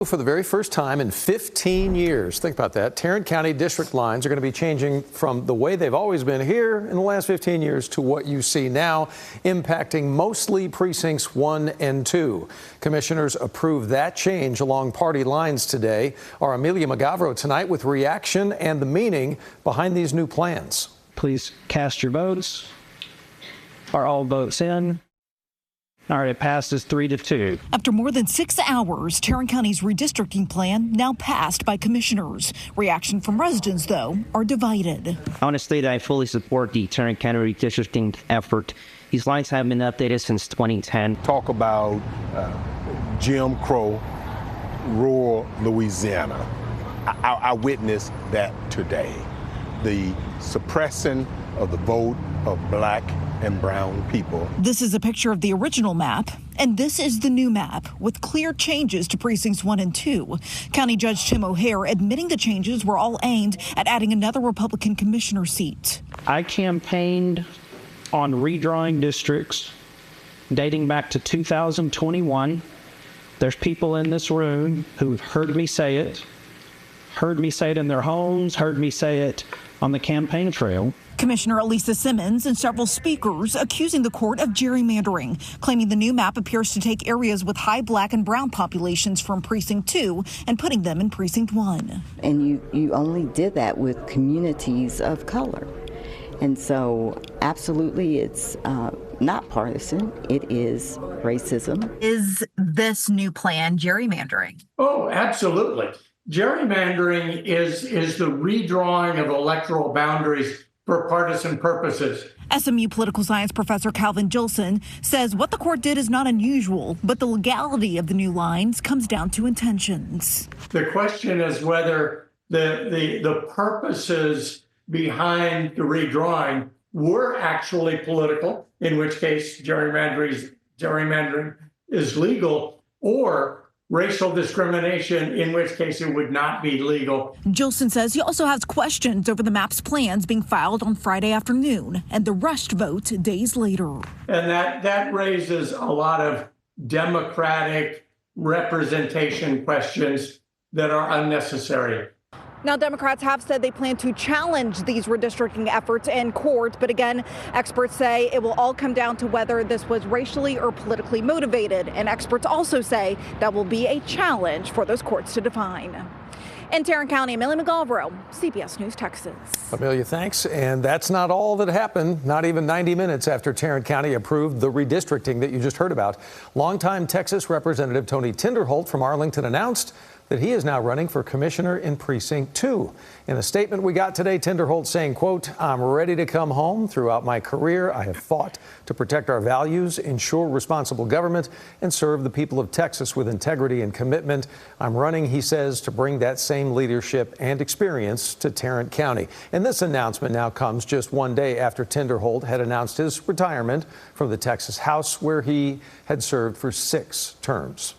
For the very first time in 15 years, think about that, Tarrant County district lines are going to be changing from the way they've always been here in the last 15 years to what you see now, impacting mostly precincts 1 and 2. Commissioners approved that change along party lines today. Our Amelia McGavro tonight with reaction and the meaning behind these new plans. Please cast your votes. Are all votes in? All right, it passes 3-2. After more than 6 hours, Tarrant County's redistricting plan now passed by commissioners. Reaction from residents, though, are divided. I want to state that I fully support the Tarrant County redistricting effort. These lines have been updated since 2010. Talk about Jim Crow, rural Louisiana. I witnessed that today. The suppressing of the vote of black and brown people. This is a picture of the original map, and this is the new map with clear changes to precincts 1 and 2. County Judge Tim O'Hare admitting the changes were all aimed at adding another Republican commissioner seat. I campaigned on redrawing districts dating back to 2021. There's people in this room who've heard me say it in their homes, heard me say it on the campaign trail. Commissioner Elisa Simmons and several speakers accusing the court of gerrymandering, claiming the new map appears to take areas with high black and brown populations from Precinct 2 and putting them in Precinct 1. And you only did that with communities of color. And so absolutely it's not partisan. It is racism. Is this new plan gerrymandering? Oh, absolutely. Gerrymandering is the redrawing of electoral boundaries for partisan purposes. SMU political science professor Calvin Jolson says what the court did is not unusual, but the legality of the new lines comes down to intentions. The question is whether the purposes behind the redrawing were actually political, in which case gerrymandering is legal, or racial discrimination, in which case it would not be legal. Jolson says he also has questions over the map's plans being filed on Friday afternoon and the rushed vote days later. And that raises a lot of democratic representation questions that are unnecessary. Now, Democrats have said they plan to challenge these redistricting efforts in court. But again, experts say it will all come down to whether this was racially or politically motivated. And experts also say that will be a challenge for those courts to define. In Tarrant County, Amelia McGavro, CBS News, Texas. Amelia, thanks. And that's not all that happened. Not even 90 minutes after Tarrant County approved the redistricting that you just heard about. Longtime Texas Representative Tony Tinderholt from Arlington announced that he is now running for commissioner in Precinct 2. In a statement we got today, Tinderholt saying, quote, "I'm ready to come home. Throughout my career, I have fought to protect our values, ensure responsible government, and serve the people of Texas with integrity and commitment. I'm running," he says, "to bring that same leadership and experience to Tarrant County." And this announcement now comes just one day after Tinderholt had announced his retirement from the Texas House, where he had served for 6 terms.